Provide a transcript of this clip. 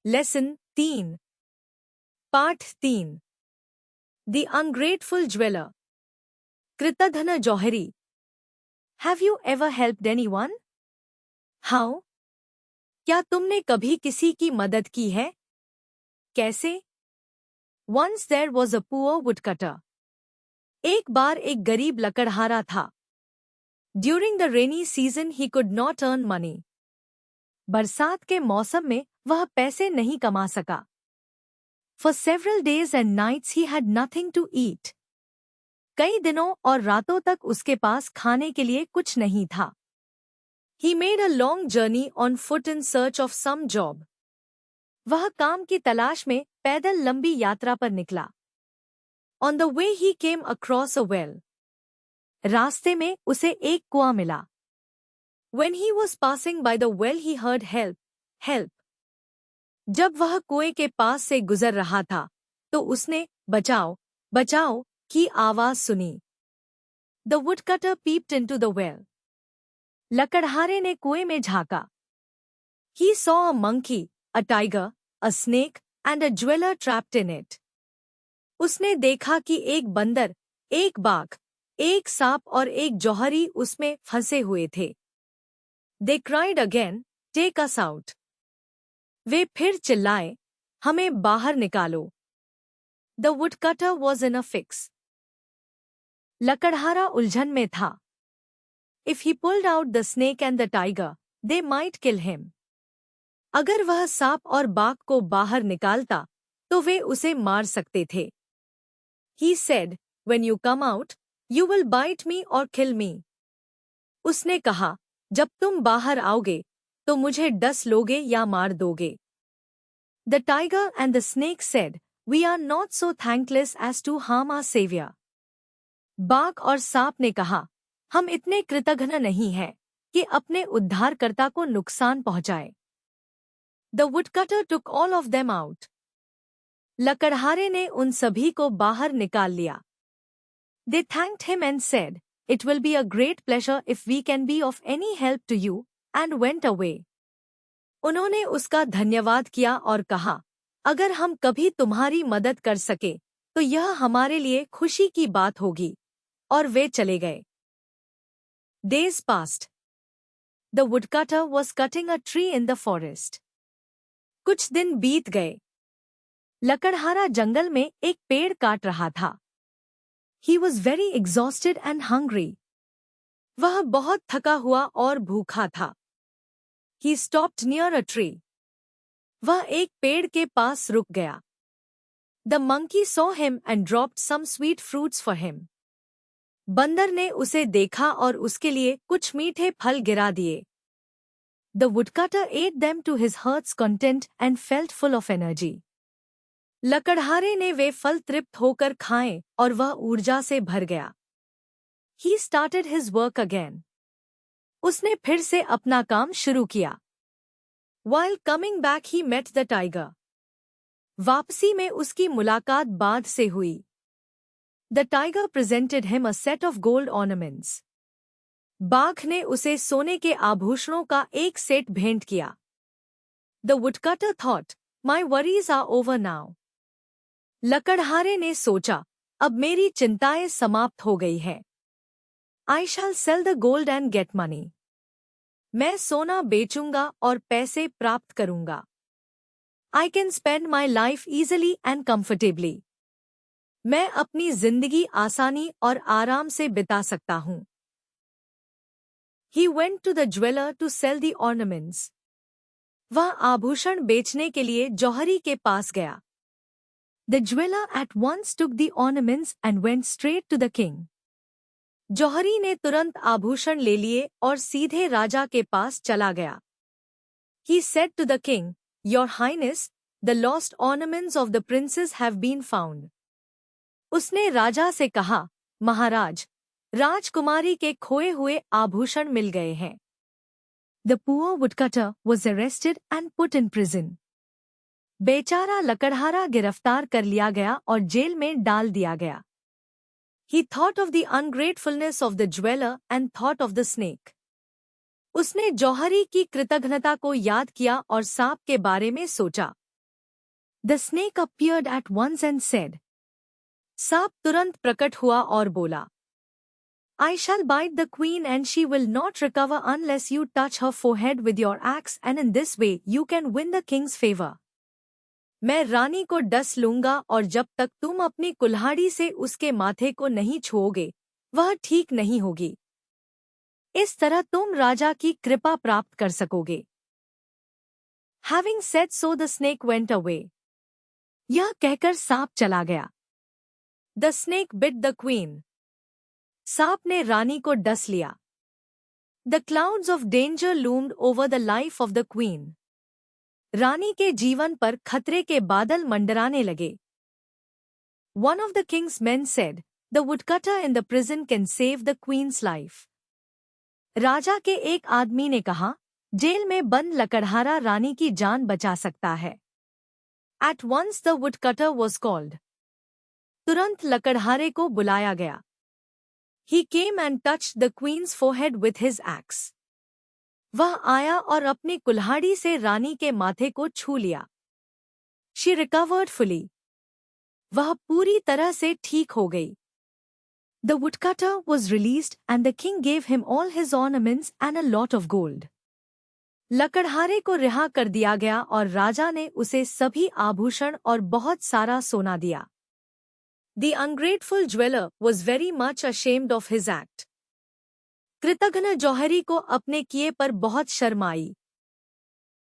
Lesson 3 पाठ 3 the ungrateful jeweller कृतघ्न जौहरी have you ever helped anyone? How? क्या तुमने कभी किसी की मदद की है? कैसे? Once there was a poor woodcutter. एक बार एक गरीब लकड़हारा था। During the rainy season he could not earn money. बरसात के मौसम में वह पैसे नहीं कमा सका। For several days and nights he had nothing to eat. कई दिनों और रातों तक उसके पास खाने के लिए कुछ नहीं था। He made a long journey on foot in search of some job. वह काम की तलाश में पैदल लंबी यात्रा पर निकला। On the way he came across a well. रास्ते में उसे एक कुआं मिला। When he was passing by the well he heard help, help. जब वह कुएं के पास से गुजर रहा था, तो उसने बचाओ, बचाओ की आवाज सुनी। The woodcutter peeped into the well. लकड़हारे ने कुएं में झांका। He saw a monkey, a tiger, a snake, and a jeweler trapped in it. उसने देखा कि एक बंदर, एक बाघ, एक सांप और एक जौहरी उसमें फंसे हुए थे। They cried again, take us out. वे फिर चिल्लाए, हमें बाहर निकालो। The woodcutter was in a fix. लकड़हारा उलझन में था। If he pulled out the snake and the tiger, they might kill him. अगर वह सांप और बाघ को बाहर निकालता, तो वे उसे मार सकते थे। He said, when you come out, you will bite me or kill me. उसने कहा, जब तुम बाहर आओगे, तो मुझे डस लोगे या मार दोगे। The tiger and the snake said, we are not so thankless as to harm our savior. बाघ और सांप ने कहा, हम इतने कृतघ्न नहीं हैं कि अपने उद्धारकर्ता को नुकसान पहुंचाए। The woodcutter took all of them out. लकड़हारे ने उन सभी को बाहर निकाल लिया। They thanked him and said, it will be a great pleasure if we can be of any help to you, and went away. उन्होंने उसका धन्यवाद किया और कहा, अगर हम कभी तुम्हारी मदद कर सके, तो यह हमारे लिए खुशी की बात होगी, और वे चले गए। Days passed. The woodcutter was cutting a tree in the forest. कुछ दिन बीत गए। लकड़हारा जंगल में एक पेड़ काट रहा था। He was very exhausted and hungry. वह बहुत थका हुआ और भूखा था। He stopped near a tree. वह एक पेड़ के पास रुक गया। The monkey saw him and dropped some sweet fruits for him. बंदर ने उसे देखा और उसके लिए कुछ मीठे फल गिरा दिए। The woodcutter ate them to his heart's content and felt full of energy. लकड़हारे ने वे फल तृप्त होकर खाए और वह ऊर्जा से भर गया। He started his work again. उसने फिर से अपना काम शुरू किया। While coming back he met the tiger. वापसी में उसकी मुलाकात बाघ से हुई। The tiger presented him a set of gold ornaments. बाघ ने उसे सोने के आभूषणों का एक सेट भेंट किया। The woodcutter thought, my worries are over now. लकड़हारे ने सोचा, अब मेरी चिंताएं समाप्त हो गई हैं। I shall sell the gold and get money. मैं सोना बेचूंगा और पैसे प्राप्त करूंगा। I can spend my life easily and comfortably. मैं अपनी जिंदगी आसानी और आराम से बिता सकता हूँ। He went to the jeweler to sell the ornaments. वह आभूषण बेचने के लिए जौहरी के पास गया। The jeweler at once took the ornaments and went straight to the king. जौहरी ने तुरंत आभूषण ले लिए और सीधे राजा के पास चला गया। He said to the king, Your Highness, the lost ornaments of the princes have been found. उसने राजा से कहा, महाराज, राजकुमारी के खोए हुए आभूषण मिल गए हैं। The poor woodcutter was arrested and put in prison. बेचारा लकड़हारा गिरफ्तार कर लिया गया और जेल में डाल दिया गया। He thought of the ungratefulness of the jeweler and thought of the snake. उसने जौहरी की कृतघ्नता को याद किया और सांप के बारे में सोचा। The snake appeared at once and said, सांप तुरंत प्रकट हुआ और बोला, I shall bite the queen and she will not recover unless you touch her forehead with your axe and in this way you can win the king's favor. मैं रानी को डस लूंगा और जब तक तुम अपनी कुल्हाड़ी से उसके माथे को नहीं छुओगे, वह ठीक नहीं होगी। इस तरह तुम राजा की कृपा प्राप्त कर सकोगे। Having said so, the snake went away. यह कहकर सांप चला गया। The snake bit the queen. सांप ने रानी को डस लिया। The clouds of danger loomed over the life of the queen. रानी के जीवन पर खतरे के बादल मंडराने लगे। One of the king's men said, The woodcutter in the prison can save the queen's life. राजा के एक आदमी ने कहा, जेल में बंद लकड़हारा रानी की जान बचा सकता है। At once the woodcutter was called. तुरंत लकड़हारे को बुलाया गया। He came and touched the queen's forehead with his axe. वह आया और अपनी कुल्हाड़ी से रानी के माथे को छू लिया। She recovered fully. वह पूरी तरह से ठीक हो गई। The woodcutter was released and the king gave him all his ornaments and a lot of gold. लकड़हारे को रिहा कर दिया गया और राजा ने उसे सभी आभूषण और बहुत सारा सोना दिया। The ungrateful jeweler was very much ashamed of his act. कृतघ्न जौहरी को अपने किए पर बहुत शर्म आई।